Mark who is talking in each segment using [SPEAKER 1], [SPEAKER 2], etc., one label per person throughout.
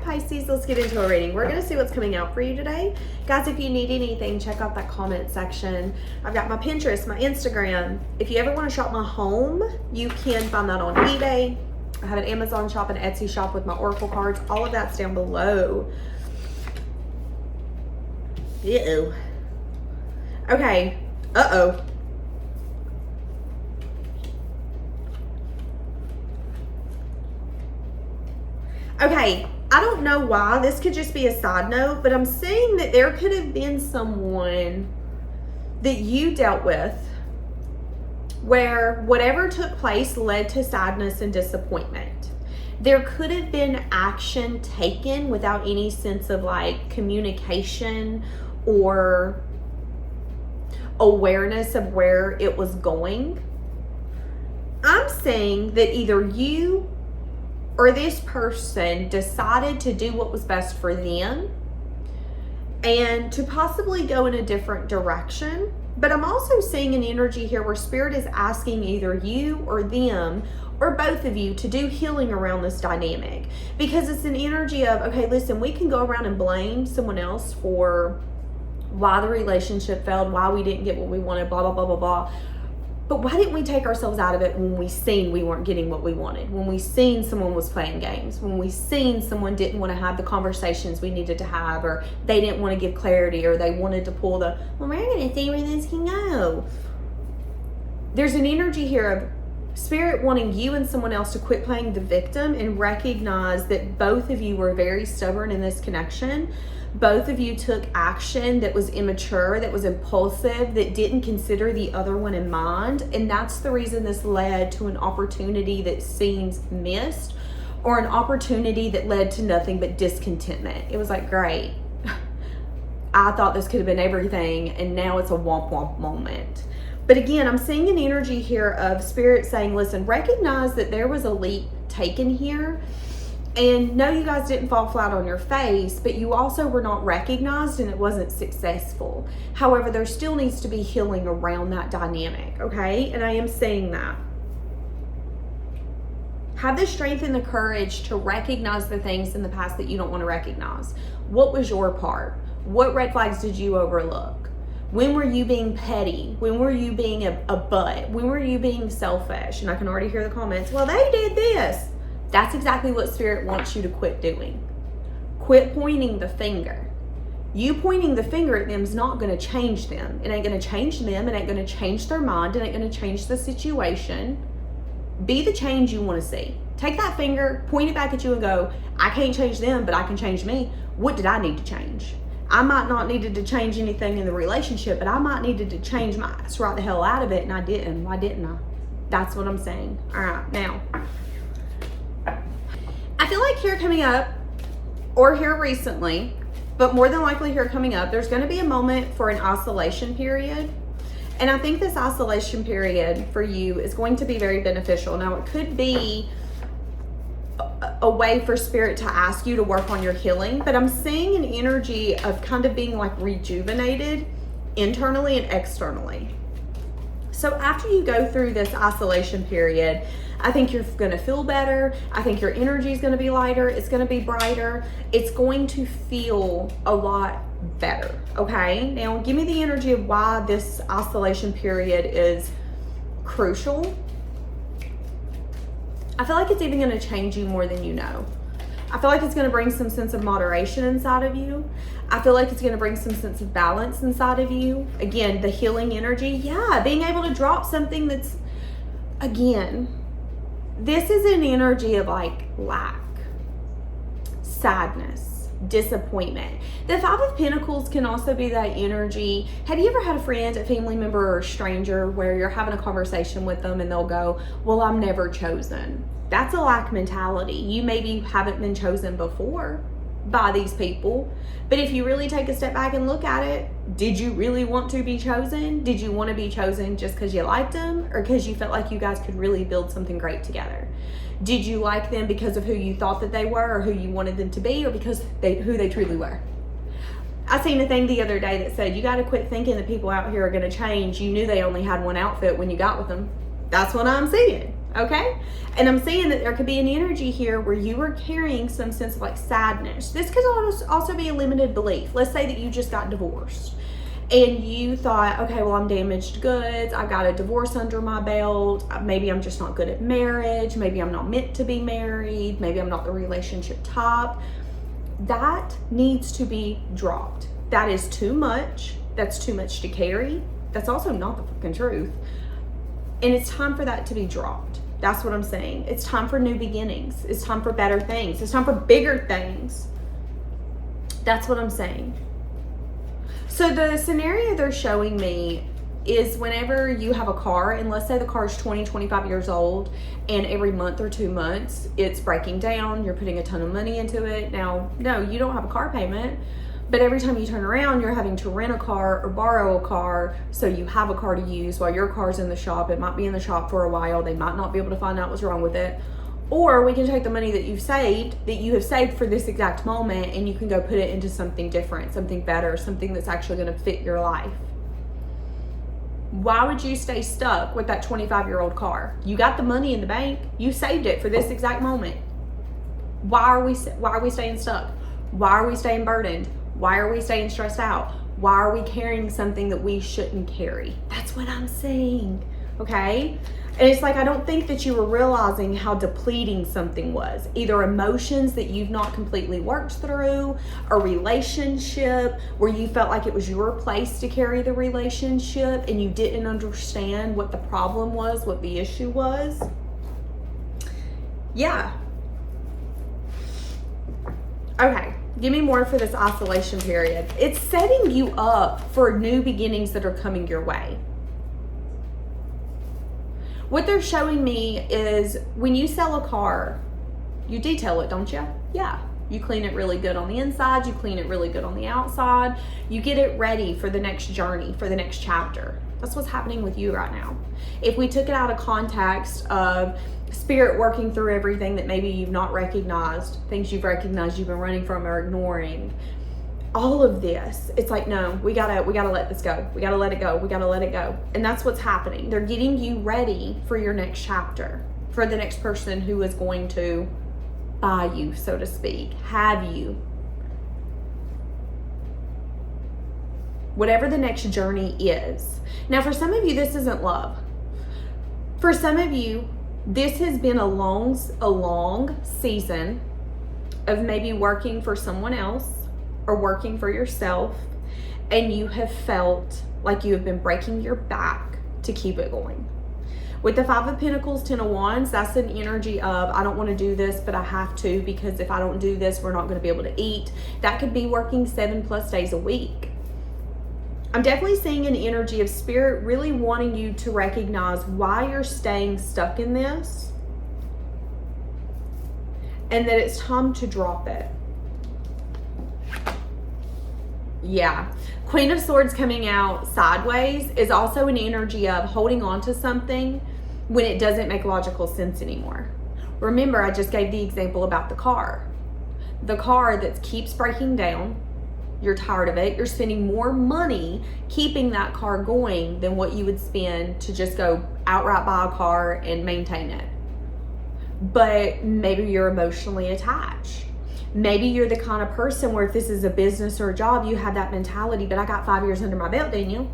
[SPEAKER 1] right, Pisces, let's get into a reading. We're going to see what's coming out for you today. Guys, if you need anything, check out that comment section. I've got my Pinterest, my Instagram. If you ever want to shop my home, you can find that on eBay. I have an Amazon shop, an Etsy shop with my Oracle cards. All of that's down below. Uh-oh. Okay. Uh-oh. Okay, I don't know why. This could just be a side note, but I'm saying that there could have been someone that you dealt with where whatever took place led to sadness and disappointment. There could have been action taken without any sense of like communication or awareness of where it was going. I'm saying that either you or this person decided to do what was best for them and to possibly go in a different direction. But I'm also seeing an energy here where Spirit is asking either you or them or both of you to do healing around this dynamic, because it's an energy of, okay, listen, we can go around and blame someone else for why the relationship failed, why we didn't get what we wanted, blah, blah, blah, blah, blah. But why didn't we take ourselves out of it when we seen we weren't getting what we wanted? When we seen someone was playing games? When we seen someone didn't want to have the conversations we needed to have, or they didn't want to give clarity, or they wanted to pull the, well, we're going to see where this can go. There's an energy here of Spirit wanting you and someone else to quit playing the victim and recognize that both of you were very stubborn in this connection. Both of you took action that was immature, that was impulsive, that didn't consider the other one in mind. And that's the reason this led to an opportunity that seems missed, or an opportunity that led to nothing but discontentment. It was like, great, I thought this could have been everything, and now it's a womp womp moment. But again, I'm seeing an energy here of Spirit saying, listen, recognize that there was a leap taken here. And no, you guys didn't fall flat on your face, but you also were not recognized and it wasn't successful. However, there still needs to be healing around that dynamic, okay? And I am saying that. Have the strength and the courage to recognize the things in the past that you don't want to recognize. What was your part? What red flags did you overlook? When were you being petty? When were you being a butt? When were you being selfish? And I can already hear the comments, well, they did this. That's exactly what Spirit wants you to quit doing. Quit pointing the finger. You pointing the finger at them is not going to change them. It ain't going to change them. It ain't going to change their mind. It ain't going to change the situation. Be the change you want to see. Take that finger, point it back at you and go, I can't change them, but I can change me. What did I need to change? I might not needed to change anything in the relationship, but I might needed to change my ass right the hell out of it, and I didn't. Why didn't I? That's what I'm saying. All right, now. I feel like here coming up, or here recently, but more than likely here coming up, there's going to be a moment for an isolation period. And I think this isolation period for you is going to be very beneficial. Now, it could be a way for Spirit to ask you to work on your healing, but I'm seeing an energy of kind of being like rejuvenated internally and externally. So after you go through this isolation period, I think you're going to feel better. I think your energy is going to be lighter. It's going to be brighter. It's going to feel a lot better. Okay. Now give me the energy of why this isolation period is crucial. I feel like it's even going to change you more than you know. I feel like it's going to bring some sense of moderation inside of you. I feel like it's going to bring some sense of balance inside of you. Again, the healing energy. Yeah. Being able to drop something that's, again, this is an energy of like lack, sadness, disappointment. The Five of Pentacles can also be that energy. Have you ever had a friend, a family member, or a stranger where you're having a conversation with them and they'll go, well, I'm never chosen? That's a lack mentality. You maybe haven't been chosen before by these people, but if you really take a step back and look at it, did you really want to be chosen? Did you want to be chosen just because you liked them, or because you felt like you guys could really build something great together? Did you like them because of who you thought that they were, or who you wanted them to be, or because who they truly were? I seen a thing the other day that said, you got to quit thinking that people out here are going to change. You knew they only had one outfit when you got with them. That's what I'm seeing. Okay? And I'm saying that there could be an energy here where you are carrying some sense of like sadness. This could also be a limited belief. Let's say that you just got divorced and you thought, okay, well, I'm damaged goods. I got a divorce under my belt. Maybe I'm just not good at marriage. Maybe I'm not meant to be married. Maybe I'm not the relationship type. That needs to be dropped. That is too much. That's too much to carry. That's also not the fucking truth. And it's time for that to be dropped. That's what I'm saying. It's time for new beginnings. It's time for better things. It's time for bigger things. That's what I'm saying. So the scenario they're showing me is whenever you have a car, and let's say the car is 20, 25 years old, and every month or 2 months, it's breaking down, you're putting a ton of money into it. Now, no, you don't have a car payment, but every time you turn around, you're having to rent a car or borrow a car, so you have a car to use while your car's in the shop. It might be in the shop for a while. They might not be able to find out what's wrong with it. Or we can take the money that you have saved for this exact moment, and you can go put it into something different, something better, something that's actually going to fit your life. Why would you stay stuck with that 25-year-old car? You got the money in the bank. You saved it for this exact moment. Why are we staying stuck? Why are we staying burdened? Why are we staying stressed out? Why are we carrying something that we shouldn't carry? That's what I'm saying, okay? And it's like, I don't think that you were realizing how depleting something was. Either emotions that you've not completely worked through, a relationship where you felt like it was your place to carry the relationship and you didn't understand what the problem was, what the issue was. Yeah. Okay. Give me more for this isolation period. It's setting you up for new beginnings that are coming your way. What they're showing me is when you sell a car, you detail it, don't you? Yeah. You clean it really good on the inside. You clean it really good on the outside. You get it ready for the next journey, for the next chapter. That's what's happening with you right now. If we took it out of context of spirit working through everything that maybe you've not recognized, things you've recognized you've been running from or ignoring, all of this, it's like, no, we gotta let this go. We gotta let it go. We gotta let it go. And that's what's happening. They're getting you ready for your next chapter, for the next person who is going to buy you, so to speak, have you. Whatever the next journey is. Now, for some of you, this isn't love. For some of you, this has been a long season of maybe working for someone else or working for yourself, and you have felt like you have been breaking your back to keep it going. With the 5 of Pentacles, 10 of Wands, that's an energy of, I don't want to do this, but I have to, because if I don't do this, we're not going to be able to eat. That could be working 7+ days a week. I'm definitely seeing an energy of spirit really wanting you to recognize why you're staying stuck in this, and that it's time to drop it. Yeah. Queen of Swords coming out sideways is also an energy of holding on to something when it doesn't make logical sense anymore. Remember, I just gave the example about the car. The car that keeps breaking down, you're tired of it. You're spending more money keeping that car going than what you would spend to just go outright buy a car and maintain it. But maybe you're emotionally attached. Maybe you're the kind of person where if this is a business or a job, you have that mentality, but I got 5 years under my belt, Daniel.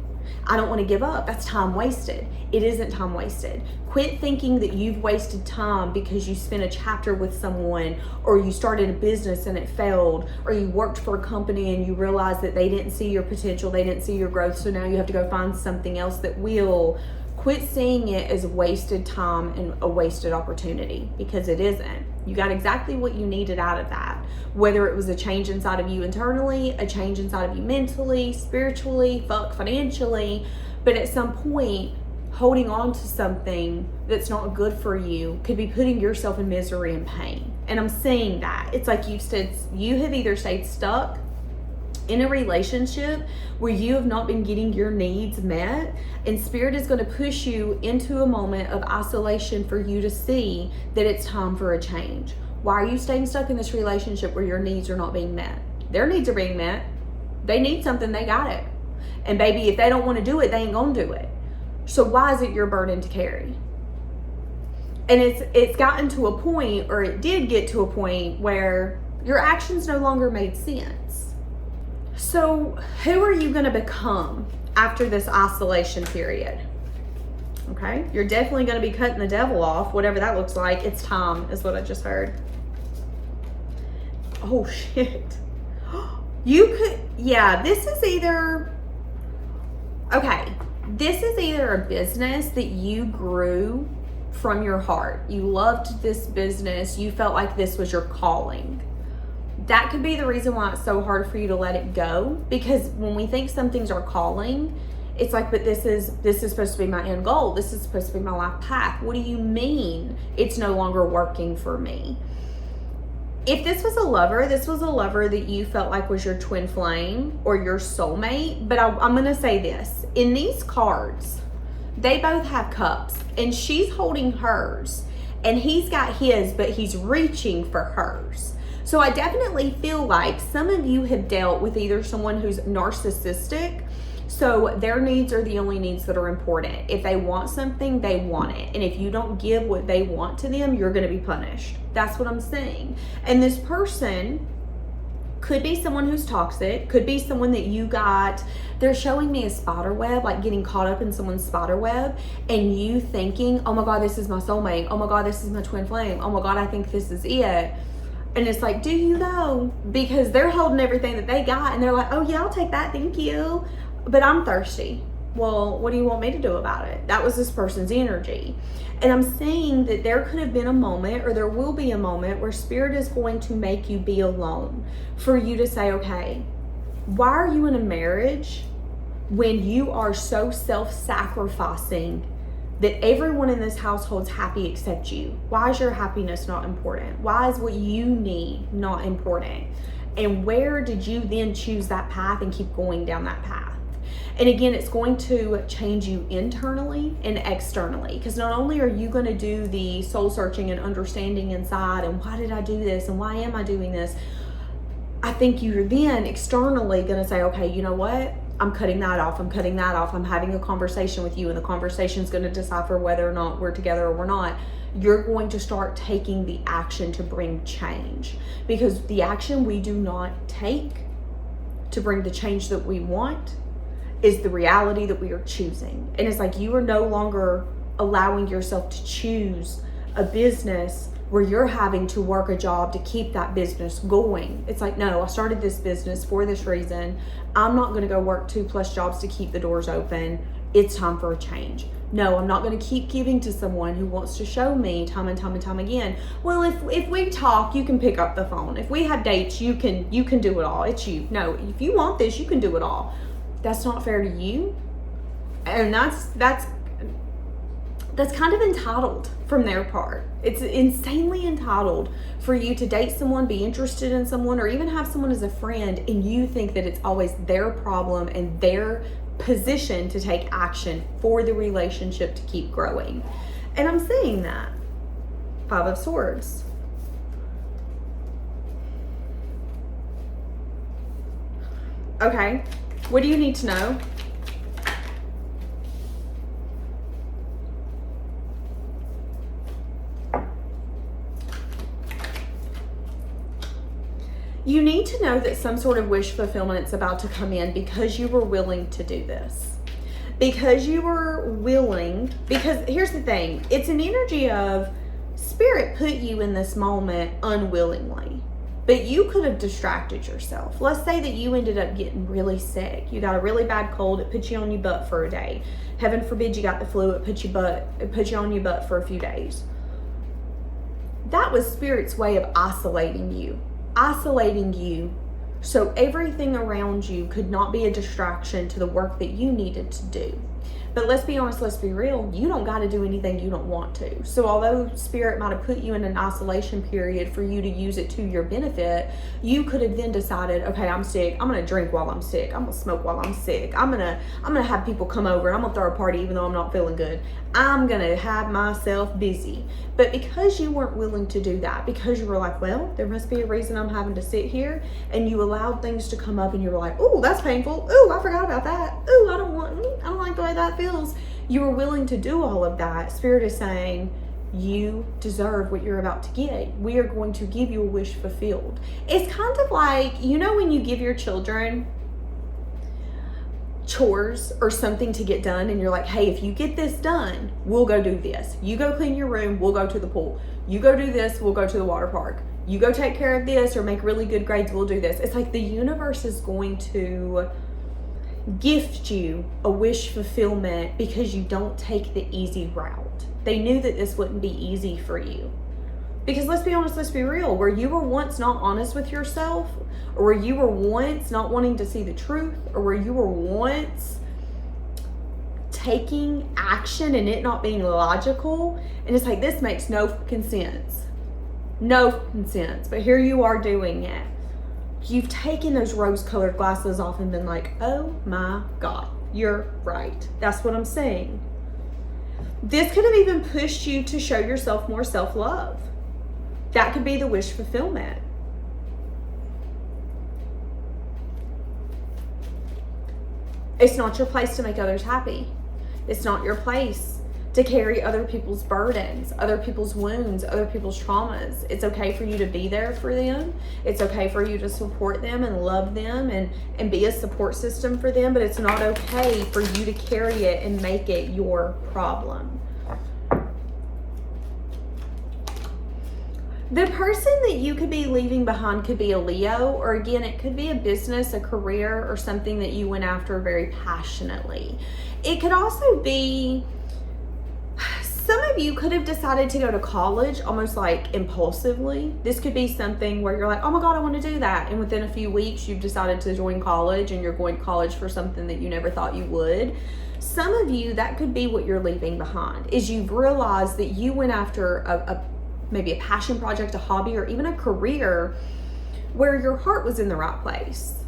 [SPEAKER 1] I don't want to give up. That's time wasted. It isn't time wasted. Quit thinking that you've wasted time because you spent a chapter with someone, or you started a business and it failed, or you worked for a company and you realized that they didn't see your potential, they didn't see your growth, so now you have to go find something else that will. Quit seeing it as wasted time and a wasted opportunity, because it isn't. You got exactly what you needed out of that. Whether it was a change inside of you internally, a change inside of you mentally, spiritually, financially, but at some point, holding on to something that's not good for you could be putting yourself in misery and pain. And I'm saying that. It's like you have either stayed stuck in a relationship where you have not been getting your needs met, and spirit is going to push you into a moment of isolation for you to see that it's time for a change. Why are you staying stuck in this relationship where your needs are not being met? Their needs are being met. They need something, they got it. And baby, if they don't want to do it, they ain't gonna do it. So why is it your burden to carry? And it's gotten to a point, or it did get to a point, where your actions no longer made sense. So who are you going to become after this isolation period? Okay, you're definitely going to be cutting the devil off, whatever that looks like. It's time, is what I just heard. Oh, shit. You could, yeah, this is either, okay, this is either a business that you grew from your heart. You loved this business. You felt like this was your calling. That could be the reason why it's so hard for you to let it go. Because when we think some things are calling, it's like, but this is supposed to be my end goal. This is supposed to be my life path. What do you mean it's no longer working for me? If this was a lover that you felt like was your twin flame or your soulmate. But I'm going to say this. In these cards, they both have cups. And she's holding hers. And he's got his, but he's reaching for hers. So I definitely feel like some of you have dealt with either someone who's narcissistic. So their needs are the only needs that are important. If they want something, they want it. And if you don't give what they want to them, you're going to be punished. That's what I'm saying. And this person could be someone who's toxic, could be someone that you got, they're showing me a spider web, like getting caught up in someone's spider web, and you thinking, oh my God, this is my soulmate. Oh my God, this is my twin flame. Oh my God, I think this is it. And it's like, do you though? Because they're holding everything that they got and they're like, oh yeah, I'll take that, thank you. But I'm thirsty. Well, what do you want me to do about it? That was this person's energy. And I'm saying that there could have been a moment, or there will be a moment, where Spirit is going to make you be alone. For you to say, okay, why are you in a marriage when you are so self-sacrificing that everyone in this household's happy except you? Why is your happiness not important? Why is what you need not important? And where did you then choose that path and keep going down that path? And again, it's going to change you internally and externally, because not only are you going to do the soul searching and understanding inside, and why did I do this, and why am I doing this? I think you're then externally going to say, okay, you know what? I'm cutting that off. I'm cutting that off. I'm having a conversation with you, and the conversation is going to decipher whether or not we're together or we're not. You're going to start taking the action to bring change, because the action we do not take to bring the change that we want is the reality that we are choosing. And it's like you are no longer allowing yourself to choose a business where you're having to work a job to keep that business going. It's like, no, I started this business for this reason. I'm not going to go work 2+ jobs to keep the doors open. It's time for a change. No, I'm not going to keep giving to someone who wants to show me time and time and time again. Well, if we talk, you can pick up the phone. If we have dates, you can do it all. It's you. No, if you want this, you can do it all. That's not fair to you. And that's kind of entitled from their part. It's insanely entitled for you to date someone, be interested in someone, or even have someone as a friend, and you think that it's always their problem and their position to take action for the relationship to keep growing. And I'm saying that. 5 of Swords. Okay, what do you need to know? You need to know that some sort of wish fulfillment is about to come in, because you were willing to do this. Because you were willing, because here's the thing, it's an energy of Spirit put you in this moment unwillingly, but you could have distracted yourself. Let's say that you ended up getting really sick. You got a really bad cold, it put you on your butt for a day. Heaven forbid you got the flu, it put you on your butt for a few days. That was Spirit's way of isolating you so everything around you could not be a distraction to the work that you needed to do. But let's be honest, let's be real, you don't got to do anything you don't want to. So although Spirit might have put you in an isolation period for you to use it to your benefit, you could have then decided, okay, I'm sick, I'm going to drink while I'm sick, I'm going to smoke while I'm sick, I'm going to have people come over, I'm going to throw a party even though I'm not feeling good. I'm going to have myself busy. But because you weren't willing to do that, because you were like, well, there must be a reason I'm having to sit here, and you allowed things to come up and you were like, oh, that's painful. Oh, I forgot about that. Oh, I don't like the way that feels. You were willing to do all of that. Spirit is saying, you deserve what you're about to get. We are going to give you a wish fulfilled. It's kind of like, you know, when you give your children chores or something to get done, and you're like, hey, if you get this done, we'll go do this. You go clean your room, we'll go to the pool. You go do this, we'll go to the water park. You go take care of this or make really good grades, we'll do this. It's like the universe is going to gift you a wish fulfillment because you don't take the easy route. They knew that this wouldn't be easy for you. Because let's be honest, let's be real. Where you were once not honest with yourself, or where you were once not wanting to see the truth, or where you were once taking action and it not being logical, and it's like, this makes no fucking sense. No fucking sense. But here you are doing it. You've taken those rose-colored glasses off and been like, oh my God, you're right. That's what I'm saying. This could have even pushed you to show yourself more self-love. That could be the wish fulfillment. It's not your place to make others happy. It's not your place to carry other people's burdens, other people's wounds, other people's traumas. It's okay for you to be there for them. It's okay for you to support them and love them and be a support system for them, but it's not okay for you to carry it and make it your problem. The person that you could be leaving behind could be a Leo, or again, it could be a business, a career, or something that you went after very passionately. It could also be, some of you could have decided to go to college almost like impulsively. This could be something where you're like, oh my God, I want to do that. And within a few weeks, you've decided to join college, and you're going to college for something that you never thought you would. Some of you, that could be what you're leaving behind, is you've realized that you went after maybe a passion project, a hobby, or even a career where your heart was in the right place.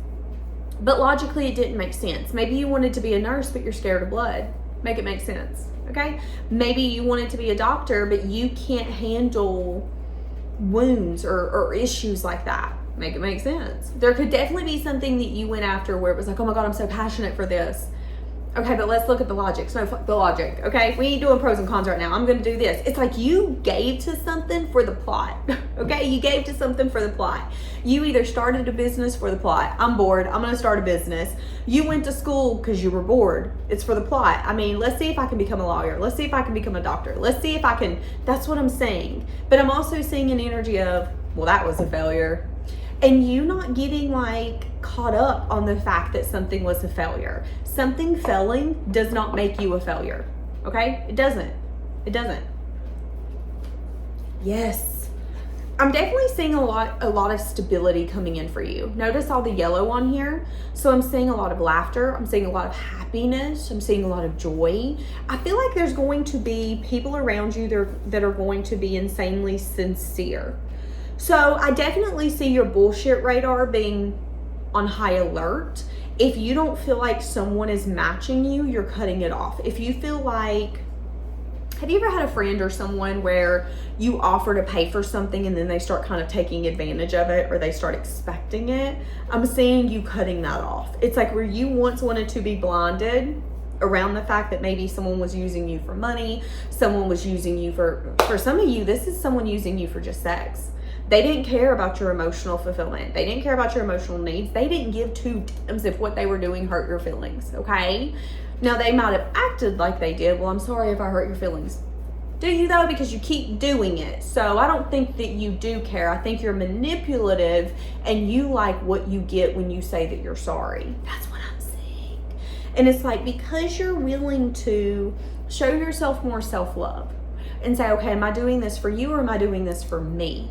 [SPEAKER 1] But logically, it didn't make sense. Maybe you wanted to be a nurse, but you're scared of blood. Make it make sense, okay? Maybe you wanted to be a doctor, but you can't handle wounds or issues like that. Make it make sense. There could definitely be something that you went after where it was like, oh my God, I'm so passionate for this. Okay, but let's look at the logic. So fuck the logic, okay? We ain't doing pros and cons right now. I'm going to do this. It's like you gave to something for the plot, okay? You gave to something for the plot. You either started a business for the plot. I'm bored. I'm going to start a business. You went to school because you were bored. It's for the plot. I mean, let's see if I can become a lawyer. Let's see if I can become a doctor. Let's see if I can. That's what I'm saying. But I'm also seeing an energy of, well, that was a failure. And you not getting like caught up on the fact that something was a failure. Something failing does not make you a failure. Okay? It doesn't. It doesn't. Yes. I'm definitely seeing a lot of stability coming in for you. Notice all the yellow on here. So I'm seeing a lot of laughter. I'm seeing a lot of happiness. I'm seeing a lot of joy. I feel like there's going to be people around you that are going to be insanely sincere. So I definitely see your bullshit radar being on high alert. If you don't feel like someone is matching you, you're cutting it off. If you feel like, have you ever had a friend or someone where you offer to pay for something and then they start kind of taking advantage of it, or they start expecting it? I'm seeing you cutting that off. It's like where you once wanted to be blinded around the fact that maybe someone was using you for money, someone was using you for some of you, this is someone using you for just sex. They didn't care about your emotional fulfillment. They didn't care about your emotional needs. They didn't give two damns if what they were doing hurt your feelings, okay? Now, they might have acted like they did. Well, I'm sorry if I hurt your feelings. Do you, though? Because you keep doing it. So I don't think that you do care. I think you're manipulative, and you like what you get when you say that you're sorry. That's what I'm saying. And it's like, because you're willing to show yourself more self-love and say, okay, am I doing this for you, or am I doing this for me?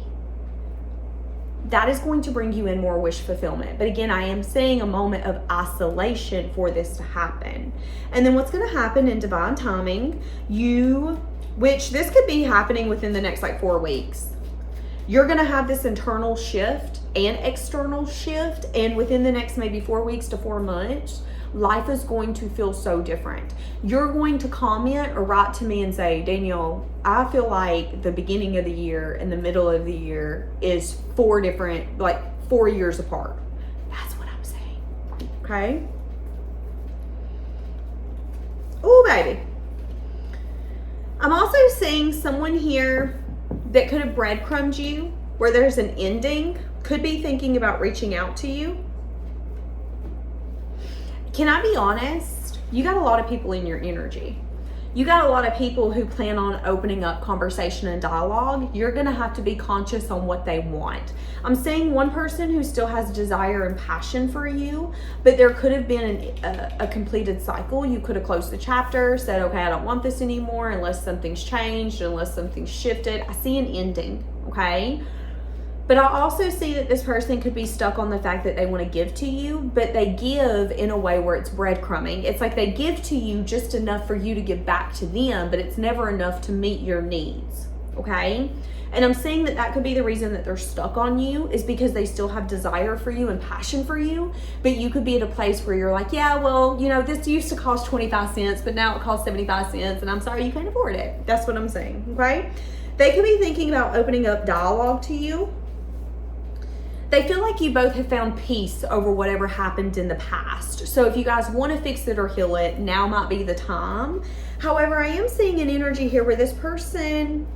[SPEAKER 1] That is going to bring you in more wish fulfillment. But again, I am seeing a moment of isolation for this to happen. And then what's going to happen in divine timing, which this could be happening within the next like 4 weeks. You're going to have this internal shift and external shift. And within the next maybe 4 weeks to 4 months, life is going to feel so different. You're going to comment or write to me and say, Danielle, I feel like the beginning of the year and the middle of the year is 4 years apart. That's what I'm saying. Okay? Oh, baby. I'm also seeing someone here that could have breadcrumbed you, where there's an ending, could be thinking about reaching out to you. Can I be honest? You got a lot of people in your energy. You got a lot of people who plan on opening up conversation and dialogue. You're going to have to be conscious on what they want. I'm seeing one person who still has desire and passion for you, but there could have been a completed cycle. You could have closed the chapter, said, okay, I don't want this anymore unless something's changed, unless something's shifted. I see an ending, okay? But I also see that this person could be stuck on the fact that they want to give to you, but they give in a way where it's breadcrumbing. It's like they give to you just enough for you to give back to them, but it's never enough to meet your needs, okay? And I'm saying that that could be the reason that they're stuck on you, is because they still have desire for you and passion for you, but you could be at a place where you're like, yeah, well, you know, this used to cost 25 cents, but now it costs 75 cents, and I'm sorry you can't afford it. That's what I'm saying, okay? They could be thinking about opening up dialogue to you. They feel like you both have found peace over whatever happened in the past. So if you guys want to fix it or heal it, now might be the time. However, I am seeing an energy here where this person,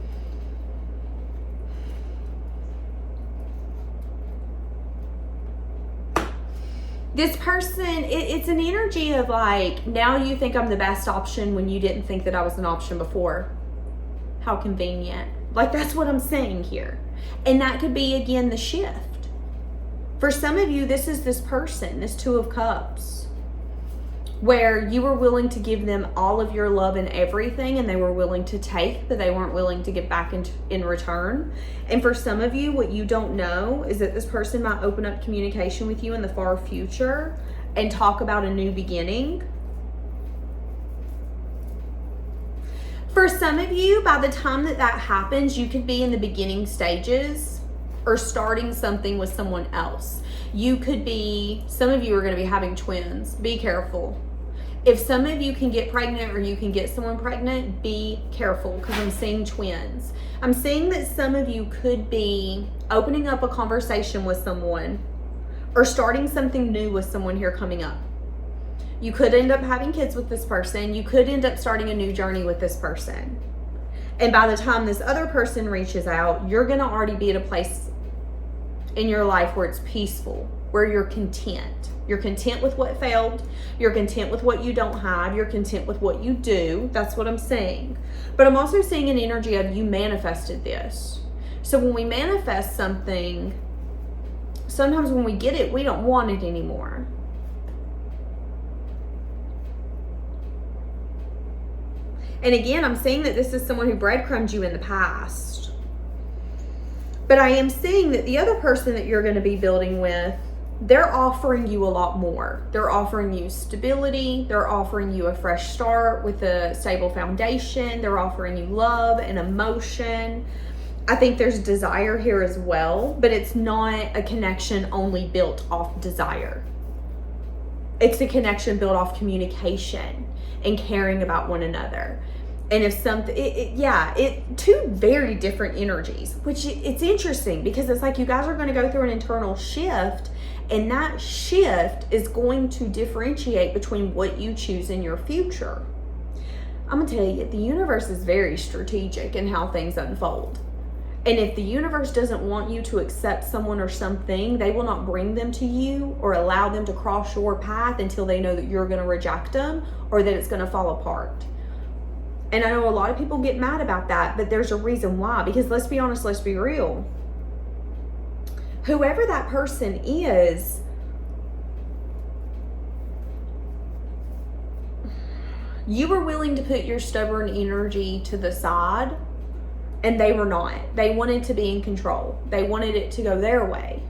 [SPEAKER 1] it's an energy of like, now you think I'm the best option when you didn't think that I was an option before. How convenient. Like, that's what I'm saying here. And that could be, again, the shift. For some of you, this is this person, this Two of Cups, where you were willing to give them all of your love and everything, and they were willing to take, but they weren't willing to give back in return. And for some of you, what you don't know is that this person might open up communication with you in the far future and talk about a new beginning. For some of you, by the time that happens, you could be in the beginning stages or starting something with someone else. You could be, some of you are going to be having twins. Be careful. If some of you can get pregnant or you can get someone pregnant, be careful, because I'm seeing twins. I'm seeing that some of you could be opening up a conversation with someone or starting something new with someone here coming up. You could end up having kids with this person. You could end up starting a new journey with this person. And by the time this other person reaches out, you're going to already be at a place in your life where it's peaceful, where you're content. You're content with what failed. You're content with what you don't have. You're content with what you do. That's what I'm saying. But I'm also seeing an energy of you manifested this. So when we manifest something, sometimes when we get it, we don't want it anymore. And again, I'm saying that this is someone who breadcrumbed you in the past. But I am seeing that the other person that you're going to be building with, they're offering you a lot more. They're offering you stability. They're offering you a fresh start with a stable foundation. They're offering you love and emotion. I think there's desire here as well, but it's not a connection only built off desire. It's a connection built off communication and caring about one another. And if something, two very different energies, which it's interesting because it's like you guys are going to go through an internal shift, and that shift is going to differentiate between what you choose in your future. I'm going to tell you, the universe is very strategic in how things unfold. And if the universe doesn't want you to accept someone or something, they will not bring them to you or allow them to cross your path until they know that you're going to reject them or that it's going to fall apart. And I know a lot of people get mad about that, but there's a reason why. Because let's be honest, let's be real. Whoever that person is, you were willing to put your stubborn energy to the side, and they were not. They wanted to be in control. They wanted it to go their way.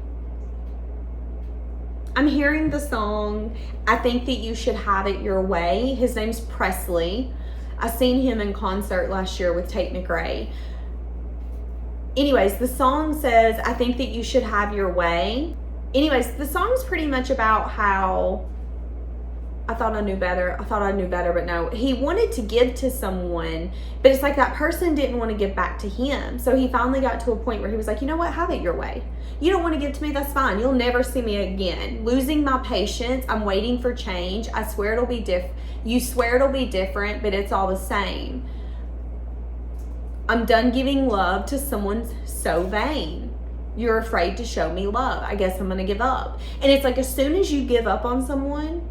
[SPEAKER 1] I'm hearing the song, I Think That You Should Have It Your Way. His name's Presley. I seen him in concert last year with Tate McRae. Anyways, the song says, I think that you should have your way. Anyways, the song's pretty much about how I thought I knew better, but no. He wanted to give to someone, but it's like that person didn't want to give back to him. So he finally got to a point where he was like, you know what, have it your way. You don't want to give to me, that's fine. You'll never see me again. Losing my patience, I'm waiting for change. I swear it'll be you swear it'll be different, but it's all the same. I'm done giving love to someone so vain. You're afraid to show me love. I guess I'm going to give up. And it's like as soon as you give up on someone,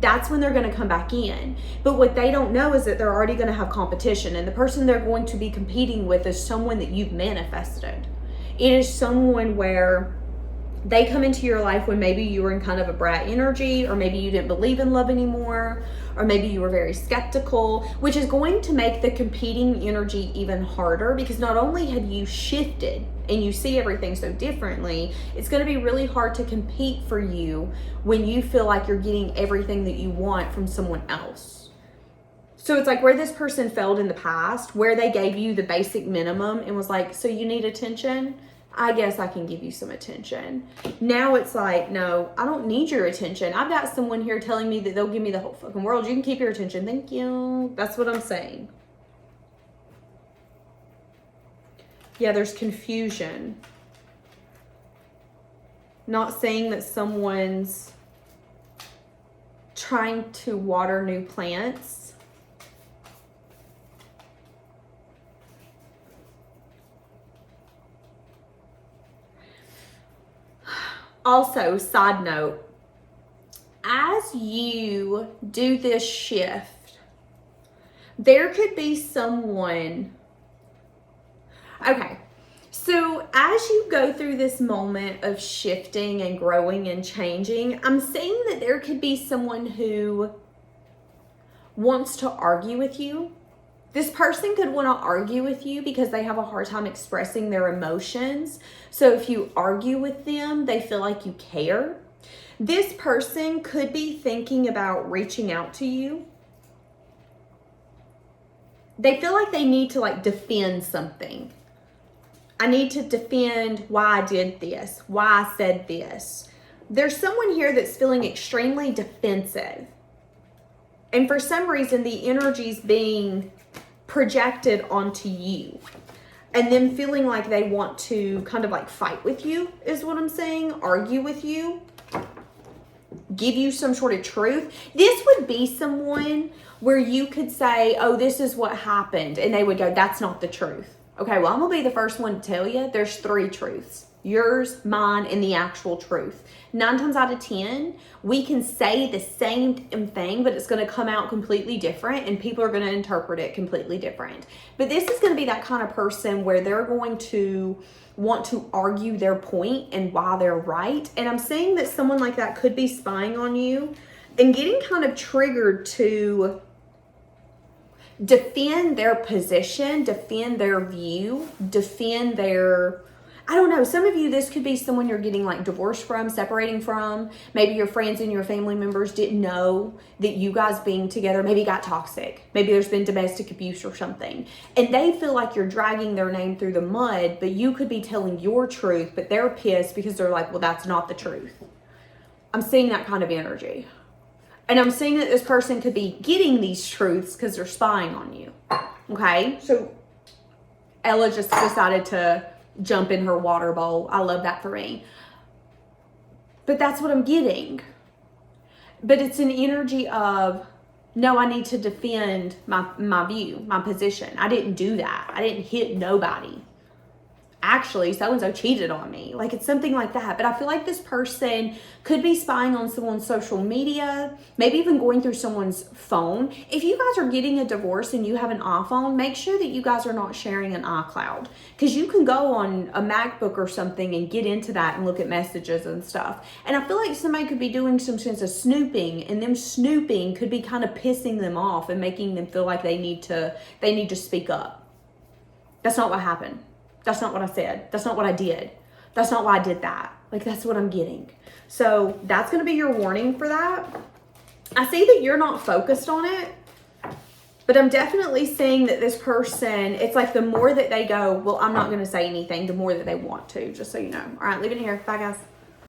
[SPEAKER 1] that's when they're going to come back in. But what they don't know is that they're already going to have competition. And the person they're going to be competing with is someone that you've manifested. It is someone where they come into your life when maybe you were in kind of a brat energy, or maybe you didn't believe in love anymore, or maybe you were very skeptical, which is going to make the competing energy even harder, because not only have you shifted and you see everything so differently, it's going to be really hard to compete for you when you feel like you're getting everything that you want from someone else. So it's like where this person failed in the past, where they gave you the basic minimum and was like, so you need attention? I guess I can give you some attention. Now it's like, no, I don't need your attention. I've got someone here telling me that they'll give me the whole fucking world. You can keep your attention. Thank you. That's what I'm saying. Yeah, there's confusion. Not saying that someone's trying to water new plants. Also, side note, as you do this shift, there could be someone, okay, so as you go through this moment of shifting and growing and changing, I'm saying that there could be someone who wants to argue with you. This person could want to argue with you because they have a hard time expressing their emotions. So if you argue with them, they feel like you care. This person could be thinking about reaching out to you. They feel like they need to like defend something. I need to defend why I did this, why I said this. There's someone here that's feeling extremely defensive. And for some reason, the energy's being projected onto you, and then feeling like they want to kind of like fight with you is what I'm saying, argue with you, give you some sort of truth. This would be someone where you could say, oh, this is what happened, and they would go, that's not the truth. Okay, well, I'm gonna be the first one to tell you there's 3 truths. Yours, mine, and the actual truth. 9 times out of 10, we can say the same thing, but it's going to come out completely different, and people are going to interpret it completely different. But this is going to be that kind of person where they're going to want to argue their point and why they're right. And I'm saying that someone like that could be spying on you and getting kind of triggered to defend their position, defend their view, defend their, I don't know, some of you, this could be someone you're getting like divorced from, separating from. Maybe your friends and your family members didn't know that you guys being together maybe got toxic. Maybe there's been domestic abuse or something. And they feel like you're dragging their name through the mud, but you could be telling your truth, but they're pissed because they're like, well, that's not the truth. I'm seeing that kind of energy. And I'm seeing that this person could be getting these truths because they're spying on you. Okay? So Ella just decided to jump in her water bowl. I love that for me. But that's what I'm getting. But it's an energy of, no, I need to defend my view, my position. I didn't do that. I didn't hit nobody. Actually, so-and-so cheated on me. Like, it's something like that. But I feel like this person could be spying on someone's social media, maybe even going through someone's phone. If you guys are getting a divorce and you have an iPhone, make sure that you guys are not sharing an iCloud, because you can go on a MacBook or something and get into that and look at messages and stuff. And I feel like somebody could be doing some sense of snooping, and them snooping could be kind of pissing them off and making them feel like they need to speak up. That's not what happened. That's not what I said. That's not what I did. That's not why I did that. Like, that's what I'm getting. So that's going to be your warning for that. I see that you're not focused on it, but I'm definitely seeing that this person, it's like the more that they go, well, I'm not going to say anything, the more that they want to, just so you know. All right, leave it here. Bye, guys.